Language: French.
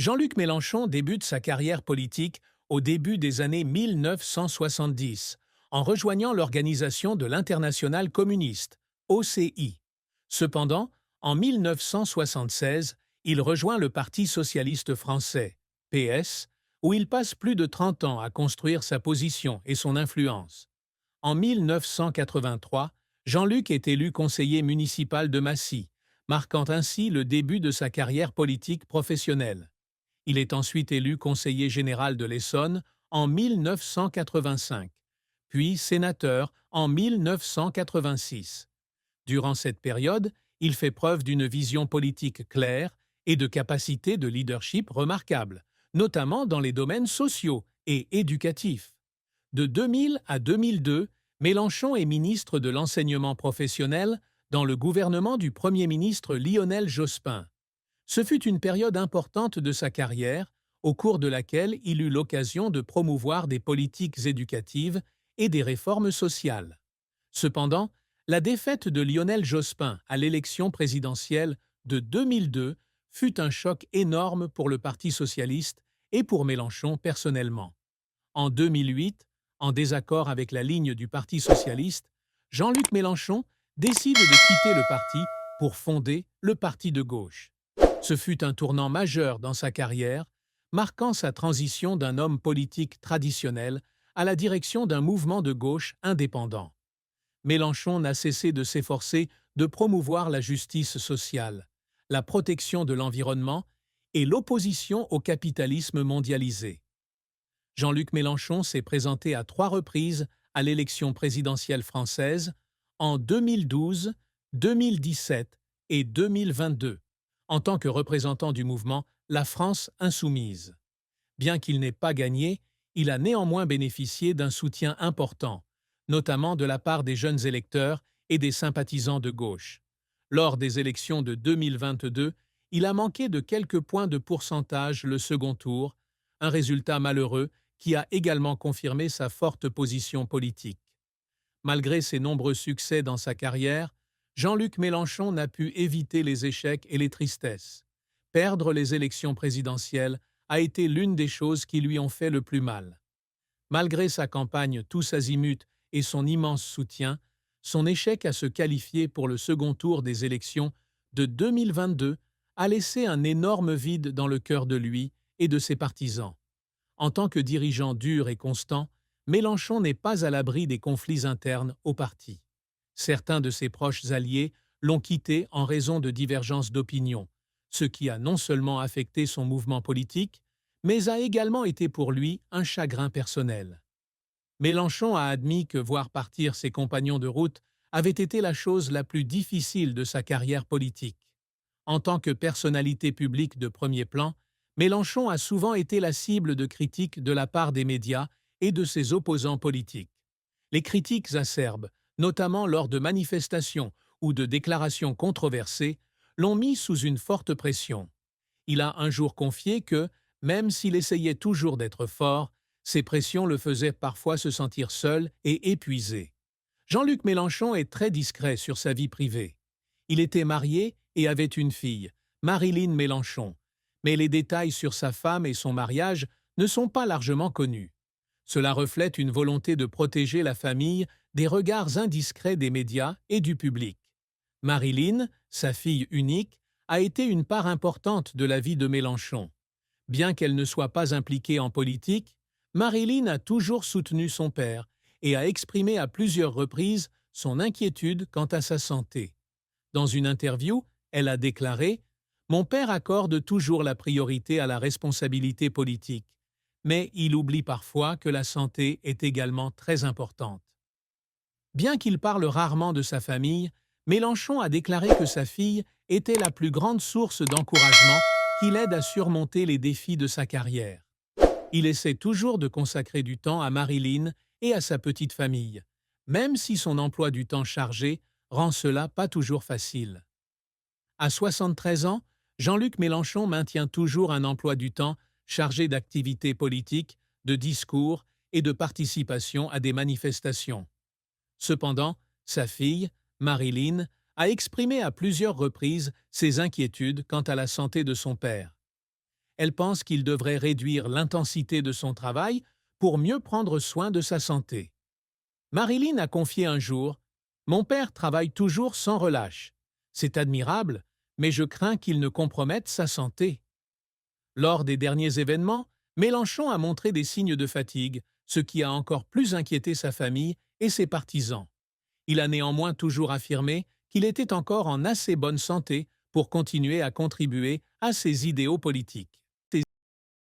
Jean-Luc Mélenchon débute sa carrière politique au début des années 1970, en rejoignant l'organisation de l'Internationale communiste, OCI. Cependant, en 1976, il rejoint le Parti socialiste français, PS, où il passe plus de 30 ans à construire sa position et son influence. En 1983, Jean-Luc est élu conseiller municipal de Massy, marquant ainsi le début de sa carrière politique professionnelle. Il est ensuite élu conseiller général de l'Essonne en 1985, puis sénateur en 1986. Durant cette période, il fait preuve d'une vision politique claire et de capacités de leadership remarquables, notamment dans les domaines sociaux et éducatifs. De 2000 à 2002, Mélenchon est ministre de l'enseignement professionnel dans le gouvernement du Premier ministre Lionel Jospin. Ce fut une période importante de sa carrière, au cours de laquelle il eut l'occasion de promouvoir des politiques éducatives et des réformes sociales. Cependant, la défaite de Lionel Jospin à l'élection présidentielle de 2002 fut un choc énorme pour le Parti socialiste et pour Mélenchon personnellement. En 2008, en désaccord avec la ligne du Parti socialiste, Jean-Luc Mélenchon décide de quitter le parti pour fonder le Parti de gauche. Ce fut un tournant majeur dans sa carrière, marquant sa transition d'un homme politique traditionnel à la direction d'un mouvement de gauche indépendant. Mélenchon n'a cessé de s'efforcer de promouvoir la justice sociale, la protection de l'environnement et l'opposition au capitalisme mondialisé. Jean-Luc Mélenchon s'est présenté à 3 reprises à l'élection présidentielle française en 2012, 2017 et 2022, en tant que représentant du mouvement La France insoumise. Bien qu'il n'ait pas gagné, il a néanmoins bénéficié d'un soutien important, notamment de la part des jeunes électeurs et des sympathisants de gauche. Lors des élections de 2022, il a manqué de quelques points de pourcentage le second tour, un résultat malheureux qui a également confirmé sa forte position politique. Malgré ses nombreux succès dans sa carrière, Jean-Luc Mélenchon n'a pu éviter les échecs et les tristesses. Perdre les élections présidentielles a été l'une des choses qui lui ont fait le plus mal. Malgré sa campagne tous azimuts et son immense soutien, son échec à se qualifier pour le second tour des élections de 2022 a laissé un énorme vide dans le cœur de lui et de ses partisans. En tant que dirigeant dur et constant, Mélenchon n'est pas à l'abri des conflits internes au parti. Certains de ses proches alliés l'ont quitté en raison de divergences d'opinion, ce qui a non seulement affecté son mouvement politique, mais a également été pour lui un chagrin personnel. Mélenchon a admis que voir partir ses compagnons de route avait été la chose la plus difficile de sa carrière politique. En tant que personnalité publique de premier plan, Mélenchon a souvent été la cible de critiques de la part des médias et de ses opposants politiques. Les critiques acerbes, notamment lors de manifestations ou de déclarations controversées, l'ont mis sous une forte pression. Il a un jour confié que, même s'il essayait toujours d'être fort, ces pressions le faisaient parfois se sentir seul et épuisé. Jean-Luc Mélenchon est très discret sur sa vie privée. Il était marié et avait une fille, Marilyn Mélenchon, mais les détails sur sa femme et son mariage ne sont pas largement connus. Cela reflète une volonté de protéger la famille des regards indiscrets des médias et du public. Marilyn, sa fille unique, a été une part importante de la vie de Mélenchon. Bien qu'elle ne soit pas impliquée en politique, Marilyn a toujours soutenu son père et a exprimé à plusieurs reprises son inquiétude quant à sa santé. Dans une interview, elle a déclaré « Mon père accorde toujours la priorité à la responsabilité politique, mais il oublie parfois que la santé est également très importante. » Bien qu'il parle rarement de sa famille, Mélenchon a déclaré que sa fille était la plus grande source d'encouragement qui l'aide à surmonter les défis de sa carrière. Il essaie toujours de consacrer du temps à Marilyn et à sa petite famille, même si son emploi du temps chargé rend cela pas toujours facile. À 73 ans, Jean-Luc Mélenchon maintient toujours un emploi du temps chargé d'activités politiques, de discours et de participation à des manifestations. Cependant, sa fille, Marilyn, a exprimé à plusieurs reprises ses inquiétudes quant à la santé de son père. Elle pense qu'il devrait réduire l'intensité de son travail pour mieux prendre soin de sa santé. Marilyn a confié un jour: Mon père travaille toujours sans relâche. C'est admirable, mais je crains qu'il ne compromette sa santé. Lors des derniers événements, Mélenchon a montré des signes de fatigue, ce qui a encore plus inquiété sa famille et ses partisans. Il a néanmoins toujours affirmé qu'il était encore en assez bonne santé pour continuer à contribuer à ses idéaux politiques.